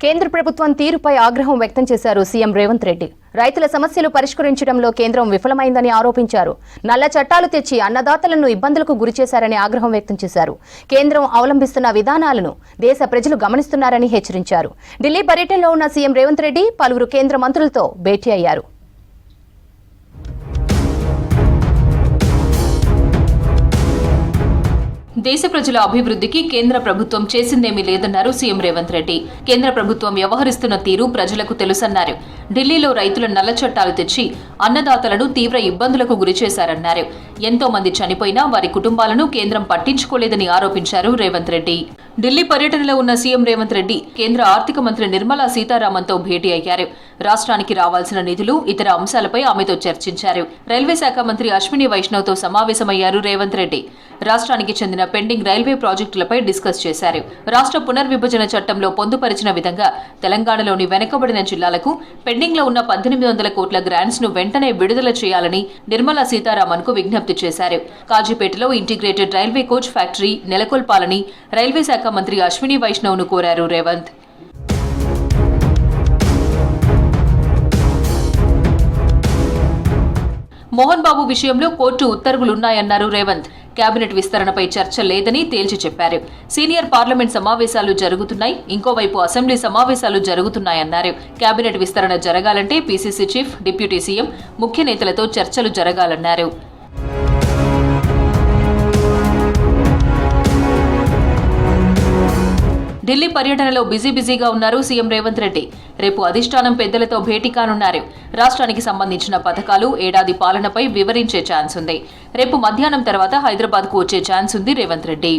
కేంద్ర ప్రభుత్వం తీరుపై ఆగ్రహం వ్యక్తం చేశారు సీఎం రేవంత్ రెడ్డి. రైతుల సమస్యలు పరిష్కరించడంలో కేంద్రం విఫలమైందని ఆరోపించారు. నల్ల చట్టాలు తెచ్చి అన్నదాతలను ఇబ్బందులకు గురిచేశారని ఆగ్రహం వ్యక్తం చేశారు. కేంద్రం అవలంబిస్తున్న విధానాలను దేశ ప్రజలు గమనిస్తున్నారని హెచ్చరించారు. ఢిల్లీ పర్యటనలో ఉన్న సీఎం రేవంత్ రెడ్డి పలువురు కేంద్ర మంత్రులతో భేటీ అయ్యారు. దేశ ప్రజల అభివృద్ధికి కేంద్ర ప్రభుత్వం చేసిందేమీ లేదన్నారు సీఎం రేవంత్ రెడ్డి. కేంద్ర ప్రభుత్వం వ్యవహరిస్తున్న తీరు ప్రజలకు తెలుసన్నారు. ఢిల్లీలో రైతుల నల్ల చట్టాలు తెచ్చి అన్నదాతలను తీవ్ర ఇబ్బందులకు గురిచేశారన్నారు. ఎంతో మంది చనిపోయినా వారి కుటుంబాలను కేంద్రం పట్టించుకోలేదని ఆరోపించారు రేవంత్ రెడ్డి. ఢిల్లీ పర్యటనలో ఉన్న సీఎం రేవంత్ రెడ్డి కేంద్ర ఆర్థిక మంత్రి నిర్మలా సీతారామన్తో భేటీ అయ్యారు. రాష్ట్రానికి రావాల్సిన నిధులు, ఇతర అంశాలపై ఆమెతో చర్చించారు. రైల్వే శాఖ మంత్రి అశ్విని వైష్ణవ్తో సమావేశమయ్యారు రేవంత్ రెడ్డి. రాష్ట్రానికి చెందిన పెండింగ్ రైల్వే ప్రాజెక్టులపై డిస్కస్ చేశారు. రాష్ట్ర పునర్విభజన చట్టంలో పొందుపరిచిన విధంగా తెలంగాణలోని వెనుకబడిన జిల్లాలకు పెండింగ్ లో ఉన్న 1800 కోట్ల గ్రాంట్స్ ను వెంటనే విడుదల చేయాలని నిర్మలా సీతారామన్ కు విజ్ఞప్తి చేశారు. కాజీపేటలో ఇంటిగ్రేటెడ్ రైల్వే కోచ్ ఫ్యాక్టరీ నెలకొల్పాలని రైల్వే శాఖ మంత్రి అశ్విని వైష్ణవ్ ను కోరారు రేవంత్. మోహన్ బాబు విషయంలో కోర్టు ఉత్తర్వులున్నాయన్నారు రేవంత్. కేబినెట్ విస్తరణపై చర్చ లేదని తేల్చి చెప్పారు. సీనియర్ పార్లమెంట్ సమావేశాలు జరుగుతున్నాయి, ఇంకోవైపు అసెంబ్లీ సమావేశాలు జరుగుతున్నాయన్నారు. కేబినెట్ విస్తరణ జరగాలంటే పీసీసీ చీఫ్, డిప్యూటీ సీఎం, ముఖ్య నేతలతో చర్చలు జరగాలన్నారు. ఢిల్లీ పర్యటనలో బిజీగా ఉన్నారు సీఎం రేవంత్ రెడ్డి. రేపు అధిష్టానం పెద్దలతో భేటీ కానున్నారు. రాష్ట్రానికి సంబంధించిన పథకాలు, ఏడాది పాలనపై వివరించే ఛాన్స్ ఉంది. రేపు మధ్యాహ్నం తర్వాత హైదరాబాద్కు వచ్చే ఛాన్స్ ఉంది రేవంత్ రెడ్డి.